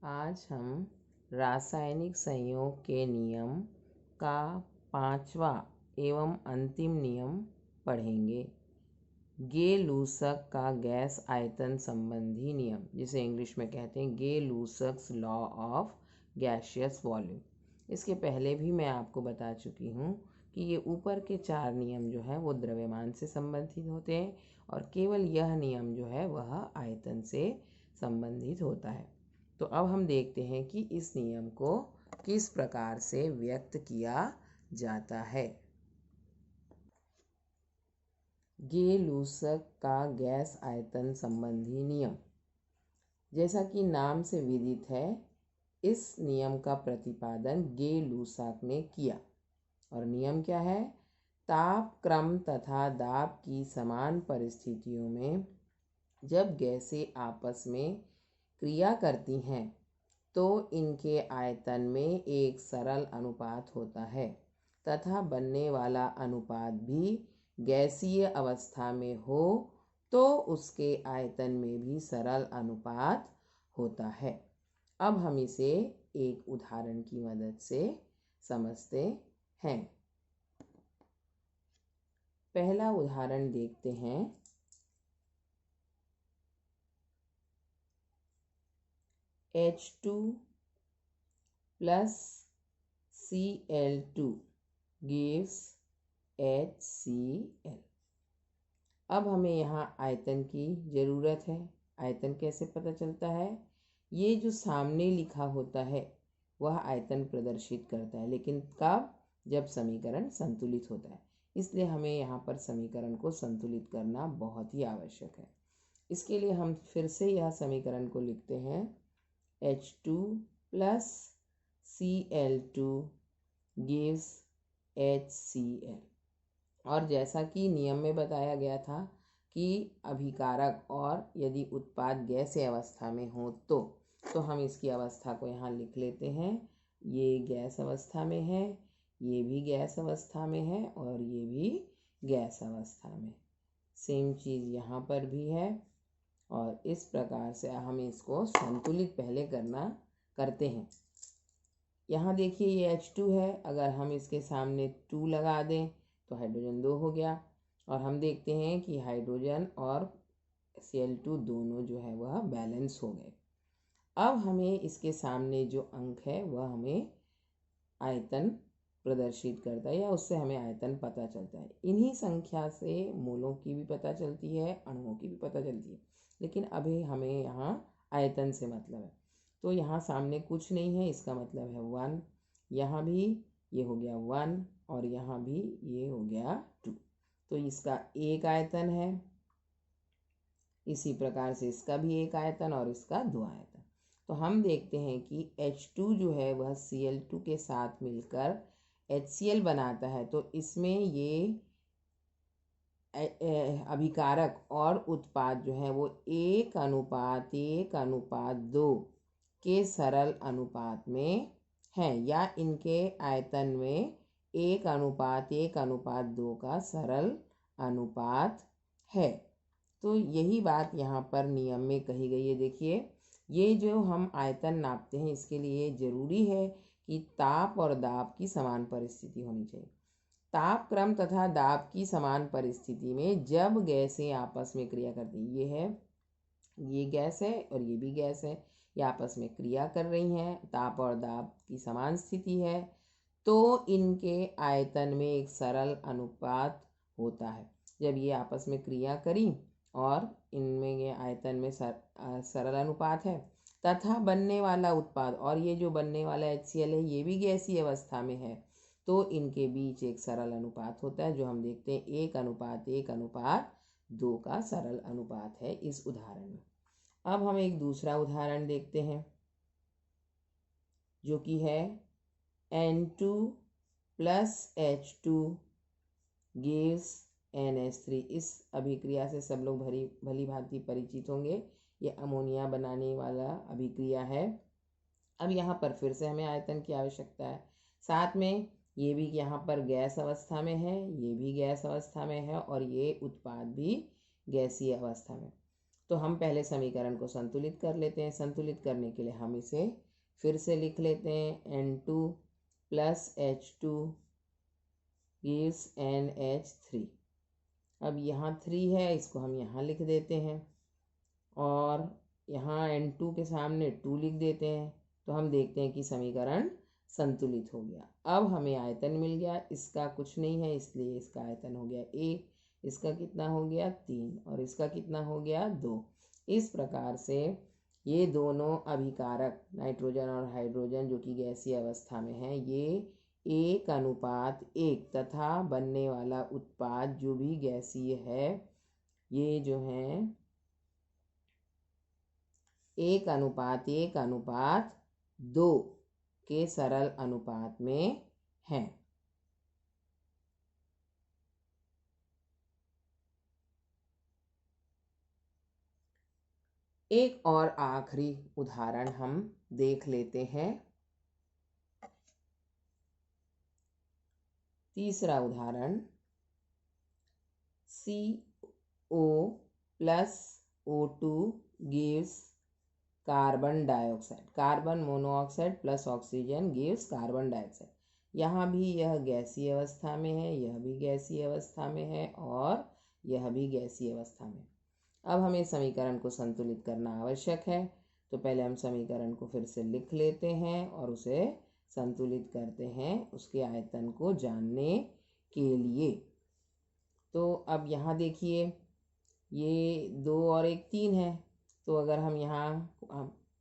आज हम रासायनिक संयोग के नियम का 5वां एवं अंतिम नियम पढ़ेंगे। गे-लूसक का गैस आयतन संबंधी नियम, जिसे इंग्लिश में कहते हैं गे-लूसक्स लॉ ऑफ गैसियस वॉल्यूम। इसके पहले भी मैं आपको बता चुकी हूँ कि ये ऊपर के 4 नियम जो है वो द्रव्यमान से संबंधित होते हैं और केवल यह नियम जो है वह आयतन से संबंधित होता है। तो अब हम देखते हैं कि इस नियम को किस प्रकार से व्यक्त किया जाता है। गे-लूसक का गैस आयतन संबंधी नियम, जैसा कि नाम से विदित है, इस नियम का प्रतिपादन गे-लूसक ने किया। और नियम क्या है? ताप क्रम तथा दाब की समान परिस्थितियों में जब गैसें आपस में क्रिया करती हैं तो इनके आयतन में एक सरल अनुपात होता है तथा बनने वाला अनुपात भी गैसीय अवस्था में हो तो उसके आयतन में भी सरल अनुपात होता है। अब हम इसे एक उदाहरण की मदद से समझते हैं। पहला उदाहरण देखते हैं। H2 plus Cl2 gives HCl। अब हमें यहाँ आयतन की ज़रूरत है। आयतन कैसे पता चलता है? ये जो सामने लिखा होता है वह आयतन प्रदर्शित करता है, लेकिन कब? जब समीकरण संतुलित होता है। इसलिए हमें यहाँ पर समीकरण को संतुलित करना बहुत ही आवश्यक है। इसके लिए हम फिर से यह समीकरण को लिखते हैं। H2 plus Cl2 gives HCl। और जैसा कि नियम में बताया गया था कि अभिकारक और यदि उत्पाद गैसीय अवस्था में हो तो हम इसकी अवस्था को यहाँ लिख लेते हैं। ये गैस अवस्था में है, ये भी गैस अवस्था में है और ये भी गैस अवस्था में। सेम चीज़ यहाँ पर भी है और इस प्रकार से हम इसको संतुलित पहले करते हैं। यहाँ देखिए ये H2 है, अगर हम इसके सामने 2 लगा दें तो हाइड्रोजन 2 हो गया और हम देखते हैं कि हाइड्रोजन और Cl2 दोनों जो है वह बैलेंस हो गए। अब हमें इसके सामने जो अंक है वह हमें आयतन प्रदर्शित करता है या उससे हमें आयतन पता चलता है। इन्हीं संख्या से मोलों की भी पता चलती है, अणुओं की भी पता चलती है, लेकिन अभी हमें यहाँ आयतन से मतलब है। तो यहाँ सामने कुछ नहीं है, इसका मतलब है 1। यहाँ भी ये हो गया 1 और यहाँ भी ये हो गया 2। तो इसका एक आयतन है। इसी प्रकार से इसका भी एक आयतन और इसका 2 आयतन। तो हम देखते हैं कि H2 जो है वह Cl2 के साथ मिलकर HCl बनाता है। तो इसमें ये अभिकारक और उत्पाद जो है वो 1:1:2 के सरल अनुपात में हैं या इनके आयतन में 1:1:2 का सरल अनुपात है। तो यही बात यहाँ पर नियम में कही गई है। देखिए, ये जो हम आयतन नापते हैं इसके लिए ज़रूरी है कि ताप और दाब की समान परिस्थिति होनी चाहिए। ताप क्रम तथा दाब की समान परिस्थिति में जब गैसें आपस में क्रिया करती, ये गैस है और ये भी गैस है, ये आपस में क्रिया कर रही हैं, ताप और दाब की समान स्थिति है, तो इनके आयतन में एक सरल अनुपात होता है। जब ये आपस में क्रिया करी और इनमें ये आयतन में सरल अनुपात है तथा बनने वाला उत्पाद, और ये जो बनने वाला HCl है ये भी गैसीय अवस्था में है, तो इनके बीच एक सरल अनुपात होता है जो हम देखते हैं 1:1:2 का सरल अनुपात है इस उदाहरण में। अब हम एक दूसरा उदाहरण देखते हैं जो कि है N2 plus H2 gives NH3। इस अभिक्रिया से सब लोग भली भांति परिचित होंगे। ये अमोनिया बनाने वाला अभिक्रिया है। अब यहाँ पर फिर से हमें आयतन की आवश्यकता है। साथ में ये भी यहाँ पर गैस अवस्था में है, ये भी गैस अवस्था में है और ये उत्पाद भी गैसीय अवस्था में। तो हम पहले समीकरण को संतुलित कर लेते हैं। संतुलित करने के लिए हम इसे फिर से लिख लेते हैं। N2 + H2 gives NH3। अब यहाँ 3 है, इसको हम यहाँ लिख देते हैं और यहाँ N2 के सामने 2 लिख देते हैं। तो हम देखते हैं कि समीकरण संतुलित हो गया। अब हमें आयतन मिल गया, इसका कुछ नहीं है इसलिए इसका आयतन हो गया A, इसका कितना हो गया 3 और इसका कितना हो गया 2। इस प्रकार से ये दोनों अभिकारक नाइट्रोजन और हाइड्रोजन जो कि गैसीय अवस्था में हैं, ये 1:1 तथा बनने वाला उत्पाद जो भी गैसीय है, ये जो है 1:1:2 के सरल अनुपात में हैं। एक और आखिरी उदाहरण हम देख लेते हैं। तीसरा उदाहरण CO + O2 gives carbon dioxide. Carbon monoxide + oxygen gives carbon dioxide. यहाँ भी यह गैसीय अवस्था में है, यह भी गैसीय अवस्था में है और यह भी गैसीय अवस्था में। अब हमें समीकरण को संतुलित करना आवश्यक है। तो पहले हम समीकरण को फिर से लिख लेते हैं और उसे संतुलित करते हैं उसके आयतन को जानने के लिए। तो अब यहाँ देखिए, ये 2 और 1 3 है। तो अगर हम यहाँ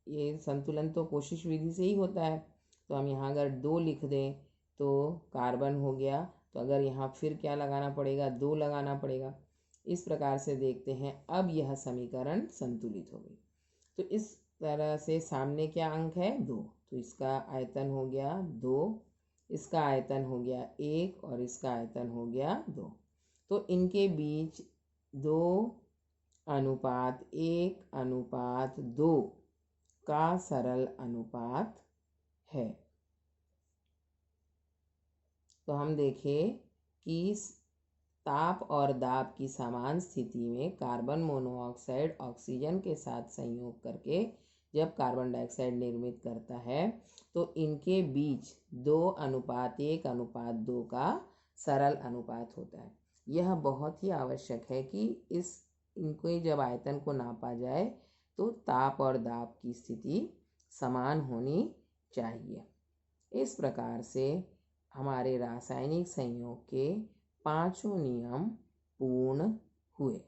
ये संतुलन तो कोशिश विधि से ही होता है, तो हम यहाँ अगर 2 लिख दें तो कार्बन हो गया। तो अगर यहाँ फिर क्या लगाना पड़ेगा, 2 लगाना पड़ेगा। इस प्रकार से देखते हैं, अब यह समीकरण संतुलित हो गई। तो इस तरह से सामने क्या अंक है 2, तो इसका आयतन हो गया 2, इसका आयतन हो गया 1 और इसका आयतन हो गया 2। तो इनके बीच 2:1:2 का सरल अनुपात है। तो हम देखें कि ताप और दाब की समान स्थिति में कार्बन मोनोऑक्साइड ऑक्सीजन के साथ संयोग करके जब कार्बन डाइऑक्साइड निर्मित करता है तो इनके बीच 2:1:2 का सरल अनुपात होता है। यह बहुत ही आवश्यक है कि इनको जब आयतन को नापा जाए तो ताप और दाब की स्थिति समान होनी चाहिए। इस प्रकार से हमारे रासायनिक संयोग के 5 नियम पूर्ण हुए।